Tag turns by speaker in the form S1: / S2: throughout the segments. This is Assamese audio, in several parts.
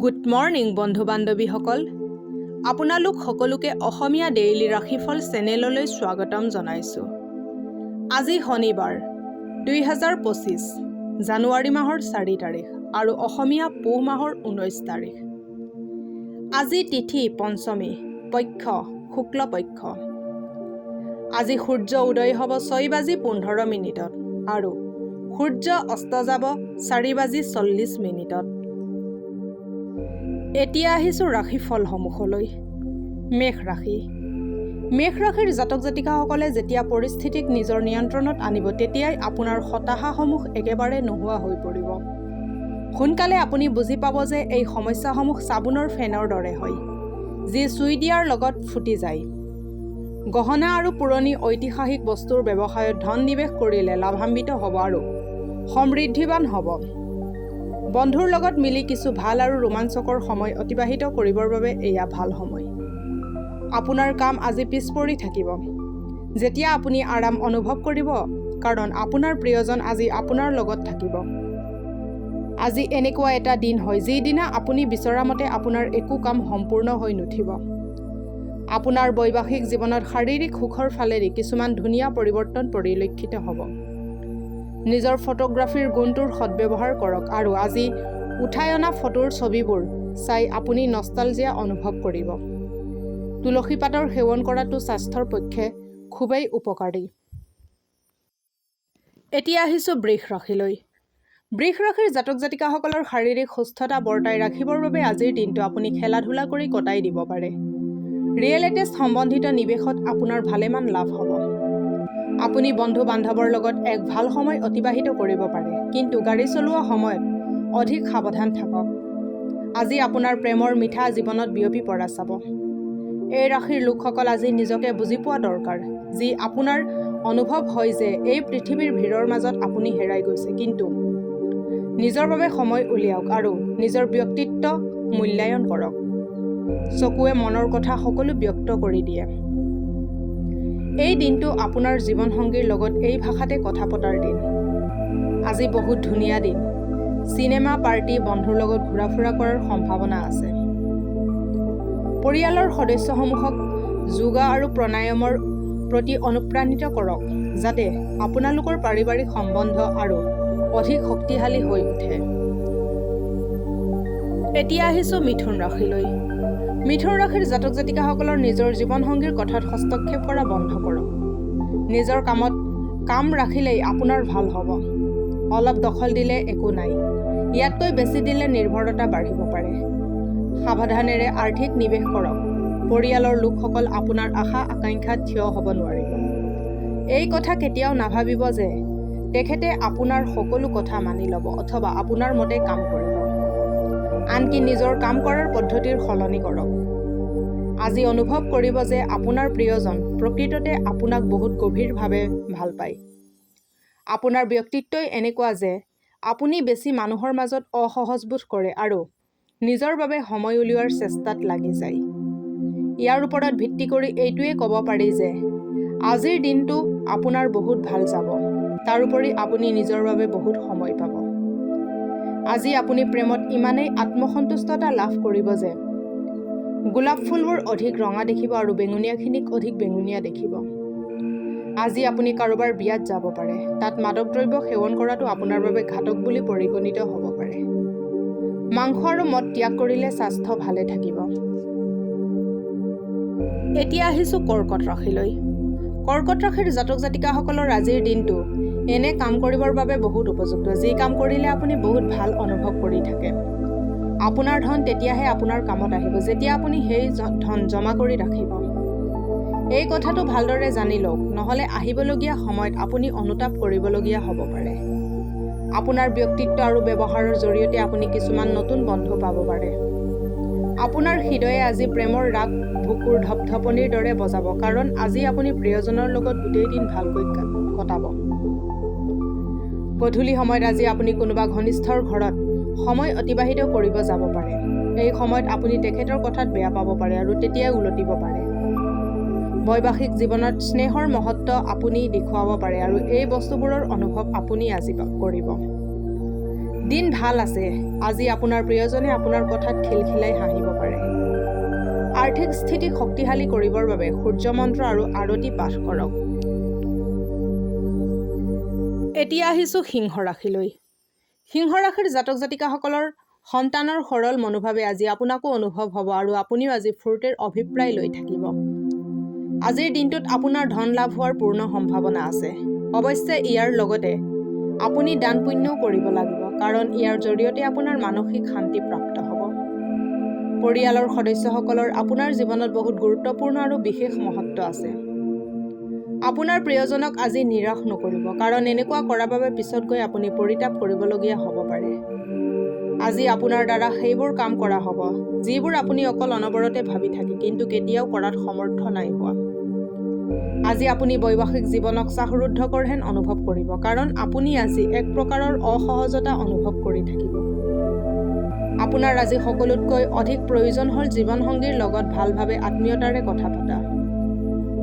S1: গুড মৰ্ণিং বন্ধু বান্ধৱীসকল, আপোনালোক সকলোকে অসমীয়া ডেইলি ৰাশিফল চেনেললৈ স্বাগতম জনাইছোঁ। আজি শনিবাৰ 2025 জানুৱাৰী মাহৰ 4 তাৰিখ আৰু অসমীয়া পুহ মাহৰ 19 তাৰিখ। আজি তিথি পঞ্চমী, পক্ষ শুক্লপক্ষ। আজি সূৰ্য উদয় হ'ব 6:15 আৰু সূৰ্য অস্ত যাব 4:40 এতিয়া আহিছোঁ ৰাশিফলসমূহলৈ। মেষ ৰাশি। মেষ ৰাশিৰ জাতক জাতিকাসকলে যেতিয়া পৰিস্থিতিক নিজৰ নিয়ন্ত্ৰণত আনিব তেতিয়াই আপোনাৰ হতাশাসমূহ একেবাৰে নোহোৱা হৈ পৰিব। সোনকালে আপুনি বুজি পাব যে এই সমস্যাসমূহ চাবোনৰ ফেনৰ দৰে হয়, যি চুই দিয়াৰ লগত ফুটি যায়। গহনা আৰু পুৰণি ঐতিহাসিক বস্তুৰ ব্যৱসায়ত ধন নিৱেশ কৰিলে লাভান্বিত হ'ব আৰু সমৃদ্ধিৱান হ'ব। বন্ধুৰ লগত মিলি কিছু ভাল আৰু ৰোমাঞ্চকৰ সময় অতিবাহিত কৰিবৰ বাবে এয়া ভাল সময়। আপোনাৰ কাম আজি পিছ পৰি থাকিব, যেতিয়া আপুনি আৰাম অনুভৱ কৰিব, কাৰণ আপোনাৰ প্ৰিয়জন আজি আপোনাৰ লগত থাকিব। আজি এনেকুৱা এটা দিন হয় যিদিনা আপুনি বিচৰা মতে আপোনাৰ একো কাম সম্পূৰ্ণ হৈ নুঠিব। আপোনাৰ বৈবাহিক জীৱনত শাৰীৰিক সুখৰ ফালেদি কিছুমান ধুনীয়া পৰিৱৰ্তন পৰিলক্ষিত হ'ব। নিজৰ ফটোগ্ৰাফীৰ গুণটোৰ সদ্ব্যৱহাৰ কৰক আৰু আজি উঠাই অনা ফটোৰ ছবিবোৰ চাই আপুনি নষ্টালজিয়া অনুভৱ কৰিব। তুলসী পাতৰ সেৱন কৰাটো স্বাস্থ্যৰ পক্ষে খুবেই উপকাৰী। এতিয়া আহিছোঁ বৃষ ৰাশিলৈ। বৃষ ৰাশিৰ জাতক জাতিকাসকলৰ শাৰীৰিক সুস্থতা বৰ্তাই ৰাখিবৰ বাবে আজিৰ দিনটো আপুনি খেলা ধূলা কৰি কটাই দিব পাৰে। ৰিয়েল এষ্টেট সম্বন্ধিত নিৱেশত আপোনাৰ ভালেমান লাভ হ'ব। আপুনি বন্ধু বান্ধৱৰ লগত এক ভাল সময় অতিবাহিত কৰিব পাৰে, কিন্তু গাড়ী চলোৱা সময়ত অধিক সাৱধান থাকক। আজি আপোনাৰ প্ৰেমৰ মিঠা জীৱনত বিয়পি পৰা চাব। এই ৰাশিৰ লোকসকল আজি নিজকে বুজি পোৱা দৰকাৰ, যি আপোনাৰ অনুভৱ হয় যে এই পৃথিৱীৰ ভিৰৰ মাজত আপুনি হেৰাই গৈছে। কিন্তু নিজৰ বাবে সময় উলিয়াওক আৰু নিজৰ ব্যক্তিত্ব মূল্যায়ন কৰক। চকুৱে মনৰ কথা সকলো ব্যক্ত কৰি দিয়ে। এই দিনটো আপোনাৰ জীৱনসংগীৰ লগত এই ভাষাতে কথা পতাৰ দিন। আজি বহুত ধুনীয়া দিন। চিনেমা, পাৰ্টি, বন্ধুৰ লগত ঘূৰা ফুৰা কৰাৰ সম্ভাৱনা আছে। পৰিয়ালৰ সদস্যসমূহক যোগা আৰু প্ৰাণায়ামৰ প্ৰতি অনুপ্ৰাণিত কৰক, যাতে আপোনালোকৰ পাৰিবাৰিক সম্বন্ধ আৰু অধিক শক্তিশালী হৈ উঠে। এতিয়া আহিছোঁ মিথুন ৰাশিলৈ। মিথুন ৰাশিৰ জাতক জাতিকাসকলৰ নিজৰ জীৱনসংগীৰ কথাত হস্তক্ষেপ কৰা বন্ধ কৰক। নিজৰ কাম ৰাখিলেই আপোনাৰ ভাল হ'ব। অলপ দখল দিলে একো নাই, ইয়াতকৈ বেছি দিলে নিৰ্ভৰতা বাঢ়িব পাৰে। সাৱধানেৰে আৰ্থিক নিৱেশ কৰক। পৰিয়ালৰ লোকসকল আপোনাৰ আশা আকাংক্ষাত থিয় হ'ব নোৱাৰিব। এই কথা কেতিয়াও নাভাবিব যে তেখেতে আপোনাৰ সকলো কথা মানি ল'ব অথবা আপোনাৰ মতে কাম কৰিব। আনকি নিজৰ কাম কৰাৰ পদ্ধতিৰ সলনি কৰক। আজি অনুভৱ কৰিব যে আপোনাৰ প্ৰিয়জন প্ৰকৃততে আপোনাক বহুত গভীৰভাৱে ভাল পায়। আপোনাৰ ব্যক্তিত্বই এনেকুৱা যে আপুনি বেছি মানুহৰ মাজত অসহজবোধ কৰে আৰু নিজৰ বাবে সময় উলিওৱাৰ চেষ্টাত লাগি যায়। ইয়াৰ ওপৰত ভিত্তি কৰি এইটোৱে ক'ব পাৰি যে আজিৰ দিনটো আপোনাৰ বহুত ভাল যাব। তাৰোপৰি আপুনি নিজৰ বাবে বহুত সময় পাব। আজি আপুনি প্ৰেমত ইমানেই আত্মসন্তুষ্টতা লাভ কৰিব যে গোলাপ ফুলবোৰ অধিক ৰঙা দেখিব আৰু বেঙুনীয়াখিনিক অধিক বেঙুনীয়া দেখিব। আজি আপুনি কাৰোবাৰ বিয়াত যাব পাৰে। তাত মাদক দ্ৰব্য সেৱন কৰাটো আপোনাৰ বাবে ঘাতক বুলি পৰিগণিত হ'ব পাৰে। মাংস আৰু মদ ত্যাগ কৰিলে স্বাস্থ্য ভালে থাকিব। এতিয়া আহিছোঁ কৰ্কট ৰাশিলৈ। কৰ্কট ৰাশিৰ জাতক জাতিকাসকলৰ আজিৰ দিনটো এনে কাম কৰিবৰ বাবে বহুত উপযুক্ত, যি কাম কৰিলে আপুনি বহুত ভাল অনুভৱ কৰি থাকে। আপোনাৰ ধন তেতিয়াহে আপোনাৰ কামত আহিব যেতিয়া আপুনি সেই ধন জমা কৰি ৰাখিব। এই কথাটো ভালদৰে জানি লওক, নহ'লে আহিবলগীয়া সময়ত আপুনি অনুতাপ কৰিবলগীয়া হ'ব পাৰে। আপোনাৰ ব্যক্তিত্ব আৰু ব্যৱহাৰৰ জৰিয়তে আপুনি কিছুমান নতুন বন্ধু পাব পাৰে। আপোনাৰ হৃদয়ে আজি প্ৰেমৰ ৰাগ বুকুৰ ধপধপনিৰ দৰে বজাব, কাৰণ আজি আপুনি প্ৰিয়জনৰ লগত গোটেই দিন ভালকৈ কটাব। গধূলি সময়ত আজি আপুনি কোনোবা ঘনিষ্ঠৰ ঘৰত সময় অতিবাহিত কৰিব যাব পাৰে। এই সময়ত আপুনি তেখেতৰ কথাত বেয়া পাব পাৰে আৰু তেতিয়াই উলটিব পাৰে। বৈবাহিক জীৱনত স্নেহৰ মহত্ব আপুনি দেখুৱাব পাৰে আৰু এই বস্তুবোৰৰ অনুভৱ আপুনি আজি কৰিব। দিন ভাল আছে। আজি আপোনাৰ প্ৰিয়জনে আপোনাৰ কথাত খিলখিলাই হাঁহিব পাৰে। আৰ্থিক স্থিতি শক্তিশালী কৰিবৰ বাবে সূৰ্য মন্ত্ৰ আৰু আৰতি পাঠ কৰক। এতিয়া আহিছোঁ সিংহ ৰাশিলৈ। সিংহ ৰাশিৰ জাতক জাতিকাসকলৰ সন্তানৰ সৰল মনোভাৱে আজি আপোনাকো অনুভৱ হ'ব আৰু আপুনিও আজি ফূৰ্তিৰ অভিপ্ৰায় লৈ থাকিব। আজিৰ দিনটোত আপোনাৰ ধন লাভ হোৱাৰ পূৰ্ণ সম্ভাৱনা আছে। অৱশ্যে ইয়াৰ লগতে আপুনি দান পুণ্যও কৰিব লাগিব, কাৰণ ইয়াৰ জৰিয়তে আপোনাৰ মানসিক শান্তি প্ৰাপ্ত হ'ব। পৰিয়ালৰ সদস্যসকলৰ আপোনাৰ জীৱনত বহুত গুৰুত্বপূৰ্ণ আৰু বিশেষ মহত্ব আছে। আপোনাৰ প্ৰিয়জনক আজি নিৰাশ নকৰিব, কাৰণ এনেকুৱা কৰাৰ বাবে পিছত গৈ আপুনি পৰিতাপ কৰিবলগীয়া হ'ব পাৰে। আজি আপোনাৰ দ্বাৰা সেইবোৰ কাম কৰা হ'ব যিবোৰ আপুনি অকল অনবৰতে ভাবি থাকে কিন্তু কেতিয়াও কৰাত সমৰ্থ নাই হোৱা। আজি আপুনি বৈবাহিক জীৱনক চাহৰুদ্ধকৰ হেন অনুভৱ কৰিব, কাৰণ আপুনি আজি এক প্ৰকাৰৰ অসহজতা অনুভৱ কৰি থাকিব। আপোনাৰ আজি সকলোতকৈ অধিক প্ৰয়োজন হ'ল জীৱনসংগীৰ লগত ভালভাৱে আত্মীয়তাৰে কথা পতা।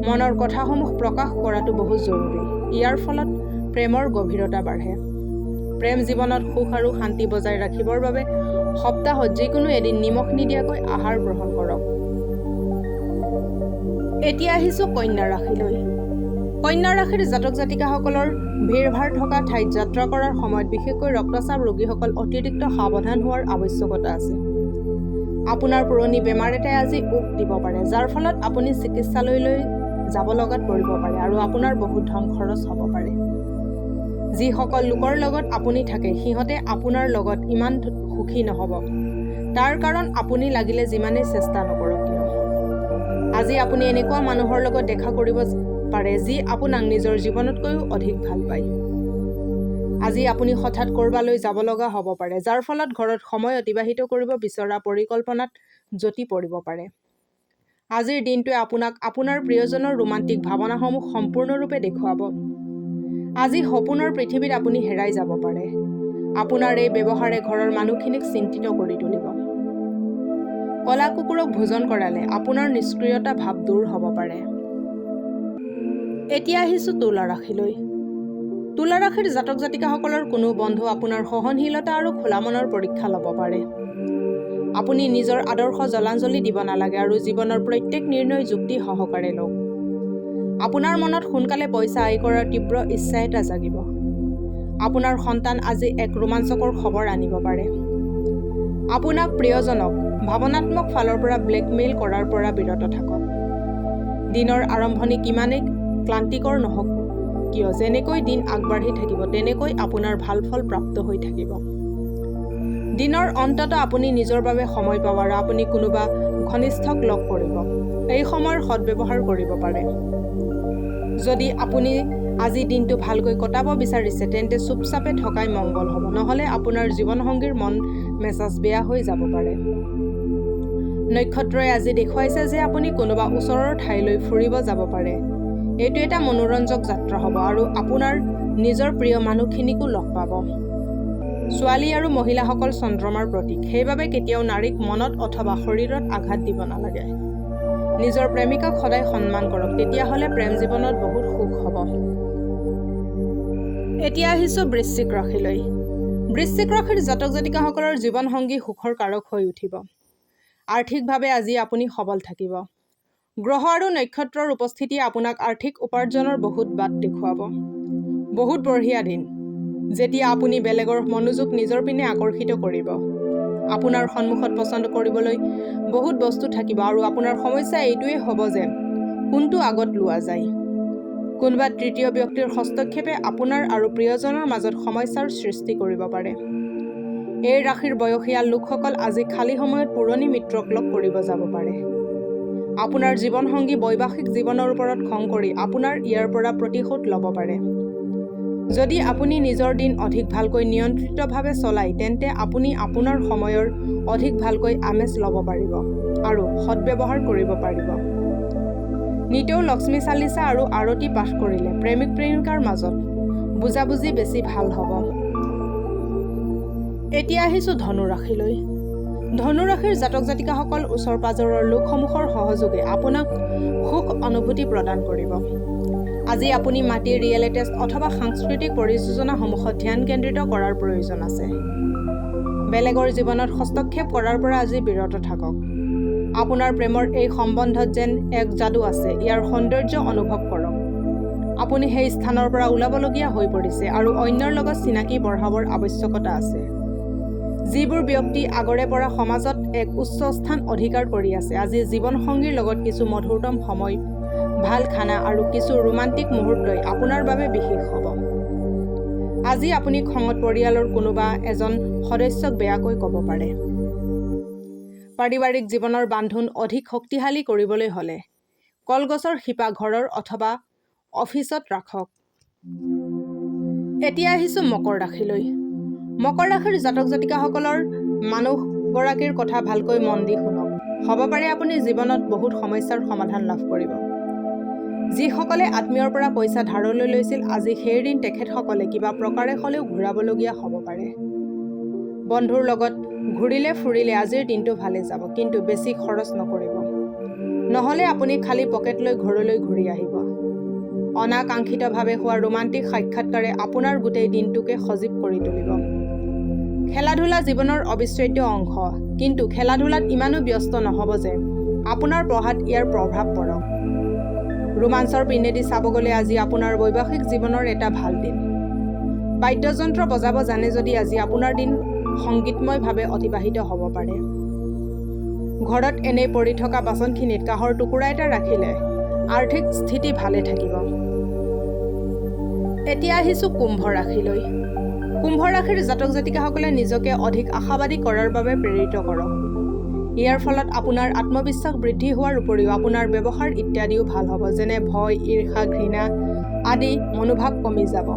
S1: মনৰ কথাসমূহ প্ৰকাশ কৰাটো বহুত জৰুৰী। ইয়াৰ ফলত প্ৰেমৰ গভীৰতা বাঢ়ে। প্ৰেম জীৱনত সুখ আৰু শান্তি বজাই ৰাখিবৰ বাবে সপ্তাহত যিকোনো এদিন নিমখ নিদিয়াকৈ আহাৰ গ্ৰহণ কৰক। এতিয়া আহিছোঁ কন্যা ৰাশিলৈ। কন্যা ৰাশিৰ জাতক জাতিকাসকলৰ ভিৰ-ভাৰ থকা ঠাইত যাত্ৰা কৰাৰ সময়ত বিশেষকৈ ৰক্তচাপ ৰোগীসকল অতিৰিক্ত সাৱধান হোৱাৰ আৱশ্যকতা আছে। আপোনাৰ পুৰণি বেমাৰ এটাই আজি উক দিব পাৰে, যাৰ ফলত আপুনি চিকিৎসালয়লৈ যাব লগাত পৰিব পাৰে আৰু আপোনাৰ বহুত ধন খৰচ হ'ব পাৰে। যিসকল লোকৰ লগত আপুনি থাকে সিহঁতে আপোনাৰ লগত ইমান সুখী নহ'ব। তাৰ কাৰণ আপুনি লাগিলে যিমানেই চেষ্টা নকৰক কিয়। আজি আপুনি এনেকুৱা মানুহৰ লগত দেখা কৰিব পাৰে যি আপোনাক নিজৰ জীৱনতকৈও অধিক ভাল পায়। আজি আপুনি হঠাৎ ক'ৰবালৈ যাব লগা হ'ব পাৰে, যাৰ ফলত ঘৰত সময় অতিবাহিত কৰিব বিচৰা পৰিকল্পনাত জটি পৰিব পাৰে। আজিৰ দিনটোৱে আপোনাক আপোনাৰ প্ৰিয়জনৰ ৰোমান্টিক ভাৱনাসমূহ সম্পূৰ্ণৰূপে দেখুৱাব। আজি সপোনৰ পৃথিৱীত আপুনি হেৰাই যাব পাৰে। আপোনাৰ এই ব্যৱহাৰে ঘৰৰ মানুহখিনিক চিন্তিত কৰি তুলিব। কলা কুকুৰক ভোজন কৰালে আপোনাৰ নিষ্ক্ৰিয়তা ভাৱ দূৰ হ'ব পাৰে। এতিয়া আহিছোঁ তুলা ৰাশিলৈ। তুলা ৰাশিৰ জাতক জাতিকাসকলৰ কোনো বন্ধু আপোনাৰ সহনশীলতা আৰু খোলা মনৰ পৰীক্ষা ল'ব পাৰে। আপুনি নিজৰ আদৰ্শ জলাঞ্জলি দিব নালাগে আৰু জীৱনৰ প্ৰত্যেক নিৰ্ণয় যুক্তি সহকাৰে লওক। আপোনাৰ মনত সোনকালে পইচা আয় কৰাৰ তীব্ৰ ইচ্ছা এটা জাগিব। আপোনাৰ সন্তান আজি এক ৰোমাঞ্চকৰ খবৰ আনিব পাৰে। আপোনাক প্ৰিয়জনক ভাৱনাত্মক ফালৰ পৰা ব্লেকমেইল কৰাৰ পৰা বিৰত থাকক। দিনৰ আৰম্ভণি কিমানেই ক্লান্তিকৰ নহওক কিয়, যেনেকৈ দিন আগবাঢ়ি থাকিব তেনেকৈ আপোনাৰ ভাল ফল প্ৰাপ্ত হৈ থাকিব। দিনৰ অন্তত আপুনি নিজৰ বাবে সময় পাব আৰু আপুনি কোনোবা ঘনিষ্ঠক লগ কৰিব। এই সময়ৰ সদ্ব্যৱহাৰ কৰিব পাৰে। যদি আপুনি আজি দিনটো ভালকৈ কটাব বিচাৰিছে তেন্তে চুপচাপে থকাই মংগল হ'ব, নহ'লে আপোনাৰ জীৱনসংগীৰ মন মেজাজ বেয়া হৈ যাব পাৰে। নক্ষত্ৰই আজি দেখুৱাইছে যে আপুনি কোনোবা ওচৰৰ ঠাইলৈ ফুৰিব যাব পাৰে। এইটো এটা মনোৰঞ্জক যাত্ৰা হ'ব আৰু আপোনাৰ নিজৰ প্ৰিয় মানুহখিনিকো লগ পাব। ছোৱালী আৰু মহিলাসকল চন্দ্ৰমাৰ প্ৰতীক, সেইবাবে কেতিয়াও নাৰীক মনত অথবা শৰীৰত আঘাত দিব নালাগে। নিজৰ প্ৰেমিকাক সদায় সন্মান কৰক, তেতিয়াহ'লে প্ৰেম জীৱনত বহুত সুখ হ'ব। এতিয়া আহিছোঁ বৃশ্চিক ৰাশিলৈ। বৃশ্চিক ৰাশিৰ জাতক জাতিকাসকলৰ জীৱনসংগী সুখৰ কাৰক হৈ উঠিব। আৰ্থিকভাৱে আজি আপুনি সবল থাকিব। গ্ৰহ আৰু নক্ষত্ৰৰ উপস্থিতিয়ে আপোনাক আৰ্থিক উপাৰ্জনৰ বহুত বাট দেখুৱাব। বহুত বঢ়িয়া দিন, যেতিয়া আপুনি বেলেগৰ মনোযোগ নিজৰ পিনে আকৰ্ষিত কৰিব। আপোনাৰ সন্মুখত পচন্দ কৰিবলৈ বহুত বস্তু থাকিব আৰু আপোনাৰ সমস্যা এইটোৱেই হ'ব যে কোনটো আগত লোৱা যায়। কোনোবা তৃতীয় ব্যক্তিৰ হস্তক্ষেপে আপোনাৰ আৰু প্ৰিয়জনৰ মাজত সমস্যাৰ সৃষ্টি কৰিব পাৰে। এই ৰাশিৰ বয়সীয়াল লোকসকল আজি খালী সময়ত পুৰণি মিত্ৰক লগ কৰিব যাব পাৰে। আপোনাৰ জীৱনসংগী বৈবাহিক জীৱনৰ ওপৰত খং কৰি আপোনাৰ ইয়াৰ পৰা প্ৰতিশোধ ল'ব পাৰে। যদি আপুনি নিজৰ দিন অধিক ভালকৈ নিয়ন্ত্ৰিতভাৱে চলায় তেন্তে আপুনি আপোনাৰ সময়ৰ অধিক ভালকৈ আমেজ ল'ব পাৰিব আৰু সদ্ব্যৱহাৰ কৰিব পাৰিব। নিতৌ লক্ষ্মী চালিচা আৰু আৰতি পাঠ কৰিলে প্ৰেমিক প্ৰেমিকাৰ মাজত বুজাবুজি বেছি ভাল হ'ব। এতিয়া আহিছোঁ ধনু ৰাশিলৈ। ধনু ৰাশিৰ জাতক জাতিকাসকল ওচৰ পাজৰৰ লোকসমূহৰ সহযোগে আপোনাক সুখ অনুভূতি প্ৰদান কৰিব। আজি আপুনি মাটি, ৰিয়েল এষ্টেট অথবা সাংস্কৃতিক পৰিযোজনাসমূহত ধ্যান কেন্দ্ৰিত কৰাৰ প্ৰয়োজন আছে। বেলেগৰ জীৱনত হস্তক্ষেপ কৰাৰ পৰা আজি বিৰত থাকক। আপোনাৰ প্ৰেমৰ এই সম্বন্ধত যেন এক যাদু আছে, ইয়াৰ সৌন্দৰ্য অনুভৱ কৰক। আপুনি সেই স্থানৰ পৰা ওলাবলগীয়া হৈ পৰিছে আৰু অন্যৰ লগত চিনাকি বঢ়াবৰ আৱশ্যকতা আছে। যিবোৰ ব্যক্তি আগৰে পৰা সমাজত এক উচ্চ স্থান অধিকাৰ কৰি আছে, আজি জীৱনসংগীৰ লগত কিছু মধুৰতম সময়, ভাল খানা আৰু কিছু ৰোমান্টিক মুহূৰ্তই আপোনাৰ বাবে বিশেষ হ'ব। আজি আপুনি খঙত পৰিয়ালৰ কোনোবা এজন সদস্যক বেয়াকৈ ক'ব পাৰে। পাৰিবাৰিক জীৱনৰ বান্ধোন অধিক শক্তিশালী কৰিবলৈ হ'লে কলগছৰ শিপা ঘৰৰ অথবা অফিচত ৰাখক। এতিয়া আহিছোঁ মকৰ ৰাশিলৈ। মকৰ ৰাশিৰ জাতক জাতিকাসকলৰ মানুহগৰাকীৰ কথা ভালকৈ মন দি শুনক। হ'ব পাৰে আপুনি জীৱনত বহুত সমস্যাৰ সমাধান লাভ কৰিব। যিসকলে আত্মীয়ৰ পৰা পইচা ধাৰলৈ লৈছিল, আজি সেই ঋণ তেখেতসকলে কিবা প্ৰকাৰে হ'লেও ঘূৰাবলগীয়া হ'ব পাৰে। বন্ধুৰ লগত ঘূৰিলে ফুৰিলে আজিৰ দিনটো ভালে যাব, কিন্তু বেছি খৰচ নকৰিব। নহ'লে আপুনি খালী পকেট লৈ ঘৰলৈ ঘূৰি আহিব। অনাকাংক্ষিতভাৱে হোৱা ৰোমান্টিক সাক্ষাৎকাৰে আপোনাৰ গোটেই দিনটোকে সজীৱ কৰি তুলিব। খেলা-ধূলা জীৱনৰ অবিচ্ছেদ্য অংশ, কিন্তু খেলা-ধূলাত ইমানো ব্যস্ত নহ'ব যে আপোনাৰ পঢ়াত ইয়াৰ প্ৰভাৱ পৰক। ৰোমাঞ্চৰ পিনেদি চাব গ'লে আজি আপোনাৰ বৈবাহিক জীৱনৰ এটা ভাল দিন। বাদ্যযন্ত্ৰ বজাব জানে যদি আজি আপোনাৰ দিন সংগীতময়ভাৱে অতিবাহিত হ'ব পাৰে। ঘৰত এনেই পৰি থকা বাচনখিনিত কাঁহৰ টুকুৰা এটা ৰাখিলে আৰ্থিক স্থিতি ভালে থাকিব। এতিয়া আহিছোঁ কুম্ভ ৰাশিলৈ। কুম্ভ ৰাশিৰ জাতক জাতিকাসকলে নিজকে অধিক আশাবাদী কৰাৰ বাবে প্ৰেৰিত কৰক। ইয়াৰ ফলত আপোনাৰ আত্মবিশ্বাস বৃদ্ধি হোৱাৰ উপৰিও আপোনাৰ ব্যৱহাৰ ইত্যাদিও ভাল হ'ব, যেনে ভয়, ঈৰ্ষা, ঘৃণা আদি মনোভাৱ কমি যাব।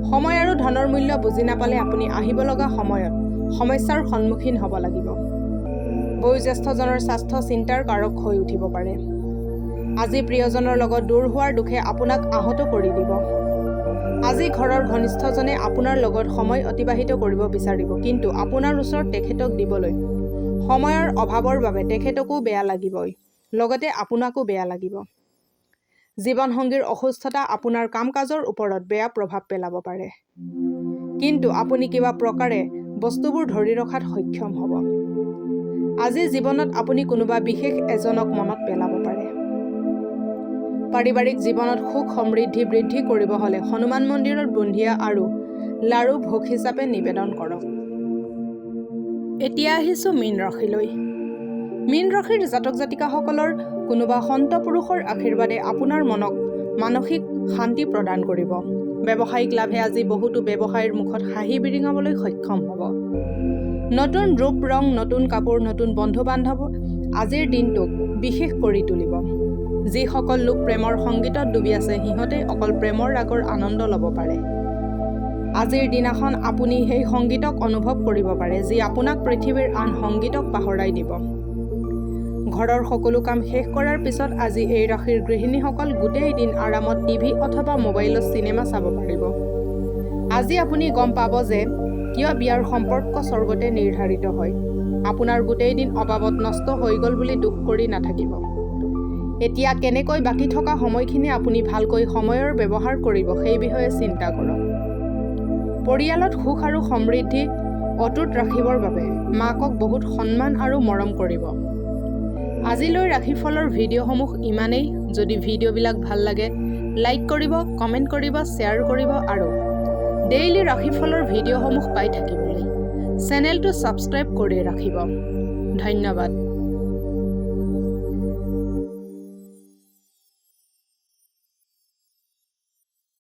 S1: সময় আৰু ধনৰ মূল্য বুজি নাপালে আপুনি আহিব লগা সময়ত সমস্যাৰ সন্মুখীন হ'ব লাগিব। বয়োজ্যেষ্ঠজনৰ স্বাস্থ্য চিন্তাৰ কাৰক হৈ উঠিব পাৰে। আজি প্ৰিয়জনৰ লগত দূৰ হোৱাৰ দুখে আপোনাক আহত কৰি দিব। আজি ঘৰৰ ঘনিষ্ঠজনে আপোনাৰ লগত সময় অতিবাহিত কৰিব বিচাৰিব, কিন্তু আপোনাৰ ওচৰত তেখেতক দিবলৈ সময়ৰ অভাৱৰ বাবে তেখেতকো বেয়া লাগিবই, লগতে আপোনাকো বেয়া লাগিব। জীৱনসংগীৰ অসুস্থতা আপোনাৰ কাম-কাজৰ ওপৰত বেয়া প্ৰভাৱ পেলাব পাৰে, কিন্তু আপুনি কিবা প্ৰকাৰে বস্তুবোৰ ধৰি ৰখাত সক্ষম হ'ব। আজি জীৱনত আপুনি কোনোবা বিশেষ এজনক মনত পেলাব পাৰে। পাৰিবাৰিক জীৱনত সুখ সমৃদ্ধি বৃদ্ধি কৰিব হ'লে হনুমান মন্দিৰত বুন্দিয়া আৰু লাড়ু ভোগ হিচাপে নিবেদন কৰক। এতিয়া আহিছোঁ মীন ৰাশিলৈ। মীন ৰাশিৰ জাতক জাতিকাসকলৰ কোনোবা সন্ত পুৰুষৰ আশীৰ্বাদে আপোনাৰ মনক মানসিক শান্তি প্ৰদান কৰিব। ব্যৱসায়িক লাভে আজি বহুতো ব্যৱসায়ীৰ মুখত হাঁহি বিৰিঙাবলৈ সক্ষম হ'ব। নতুন ৰূপ ৰং, নতুন কাপোৰ, নতুন বন্ধু-বান্ধৱ আজিৰ দিনটোক বিশেষ কৰি তুলিব। যিসকল লোক প্ৰেমৰ সংগীতত ডুবি আছে, সিহঁতে অকল প্ৰেমৰ ৰাগৰ আনন্দ ল'ব পাৰে। আজিৰ দিনাখন আপুনি সেই সংগীতক অনুভৱ কৰিব পাৰে, যি আপোনাক পৃথিৱীৰ আন সংগীতক পাহৰাই দিব। ঘৰৰ সকলো কাম শেষ কৰাৰ পিছত আজি এই ৰাশিৰ গৃহিণীসকল গোটেই দিন আৰামত টিভি অথবা মোবাইলত চিনেমা চাব পাৰিব। আজি আপুনি গম পাব যে কিয় বিয়াৰ সম্পৰ্ক স্বৰ্গতে নিৰ্ধাৰিত হয়। আপোনাৰ গোটেই দিন অবাবত নষ্ট হৈ গ'ল বুলি দুখ কৰি নাথাকিব। এতিয়া কেনেকৈ বাকী থকা সময়খিনি আপুনি ভালকৈ সময়ৰ ব্যৱহাৰ কৰিব সেই বিষয়ে চিন্তা কৰক। পৰিয়ালত সুখ আৰু সমৃদ্ধি অটুট ৰাখিবৰ বাবে মাকক বহুত সন্মান আৰু মৰম কৰিব। আজিলৈ ৰাশিফলৰ ভিডিঅ'সমূহ ইমানেই। যদি ভিডিঅ'বিলাক ভাল লাগে লাইক কৰিব, কমেণ্ট কৰিব, শ্বেয়াৰ কৰিব আৰু ডেইলি ৰাশিফলৰ ভিডিঅ'সমূহ পাই থাকিবলৈ চেনেলটো ছাবস্ক্ৰাইব কৰি ৰাখিব। ধন্যবাদ।